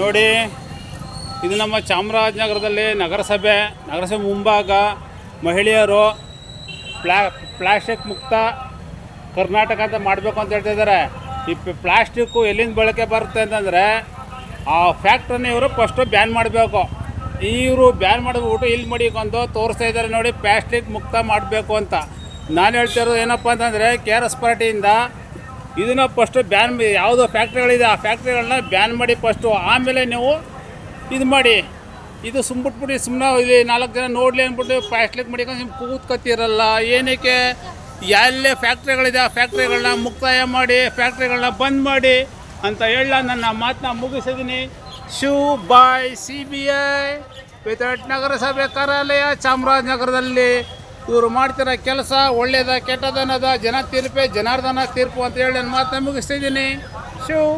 ನೋಡಿ, ಇದು ನಮ್ಮ ಚಾಮರಾಜನಗರದಲ್ಲಿ ನಗರಸಭೆ ಮುಂಭಾಗ ಮಹಿಳೆಯರು ಪ್ಲಾಸ್ಟಿಕ್ ಮುಕ್ತ ಕರ್ನಾಟಕ ಅಂತ ಮಾಡಬೇಕು ಅಂತ ಹೇಳ್ತಿದ್ದಾರೆ. ಈ ಪ್ಲಾಸ್ಟಿಕ್ಕು ಎಲ್ಲಿಂದ ಬಳಕೆ ಬರುತ್ತೆ ಅಂತಂದರೆ ಆ ಫ್ಯಾಕ್ಟ್ರನ್ನ ಇವರು ಫಸ್ಟು ಬ್ಯಾನ್ ಮಾಡಬೇಕು. ಇವರು ಬ್ಯಾನ್ ಮಾಡಿಬಿಟ್ಟು ಇಲ್ಲಿ ಮಡಿಕೊಂಡು ತೋರಿಸ್ತಾ ಇದ್ದಾರೆ. ನೋಡಿ, ಪ್ಲಾಸ್ಟಿಕ್ ಮುಕ್ತ ಮಾಡಬೇಕು ಅಂತ. ನಾನು ಹೇಳ್ತಿರೋದು ಏನಪ್ಪ ಅಂತಂದರೆ KRS ಪಾರ್ಟಿಯಿಂದ ಇದನ್ನು ಫಸ್ಟು ಬ್ಯಾನ್, ಯಾವುದೋ ಫ್ಯಾಕ್ಟ್ರಿಗಳಿದೆ ಆ ಫ್ಯಾಕ್ಟ್ರಿಗಳನ್ನ ಬ್ಯಾನ್ ಮಾಡಿ ಫಸ್ಟು, ಆಮೇಲೆ ನೀವು ಇದು ಮಾಡಿ. ಇದು ಸುಮ್ಮನೆ ಇಲ್ಲಿ 4 ಜನ ನೋಡಲಿ ಅಂದ್ಬಿಟ್ಟು ಪ್ಲಾಸ್ಟಿಕ್ ಮಡಿಕೊಂಡು ನಿಮ್ಗೆ ಕೂತ್ಕೊತಿರಲ್ಲ. ಏನಕ್ಕೆ? ಎಲ್ಲೇ ಫ್ಯಾಕ್ಟ್ರಿಗಳಿದೆ ಆ ಫ್ಯಾಕ್ಟ್ರಿಗಳನ್ನ ಮುಕ್ತಾಯ ಮಾಡಿ, ಫ್ಯಾಕ್ಟ್ರಿಗಳನ್ನ ಬಂದ್ ಮಾಡಿ ಅಂತ ಹೇಳ ನನ್ನ ಮಾತನ್ನ ಮುಗಿಸಿದ್ದೀನಿ. ಶಿವ್ ಬಾಯ್ CBI ವಿತೌಟ್ ನಗರಸಭೆ ಕಾರ್ಯಾಲಯ ಚಾಮರಾಜನಗರದಲ್ಲಿ ಇವರು ಮಾಡ್ತಿರೋ ಕೆಲಸ ಒಳ್ಳೆಯದ ಕೆಟ್ಟದನ್ನದ ಜನ ತೀರ್ಪೆ ಜನಾರ್ದನ ತೀರ್ಪು ಅಂತ ಹೇಳಿ ನನ್ನ ಮಾತನ್ನ ಮುಗಿಸ್ತಿದ್ದೀನಿ. ಶಿವ್.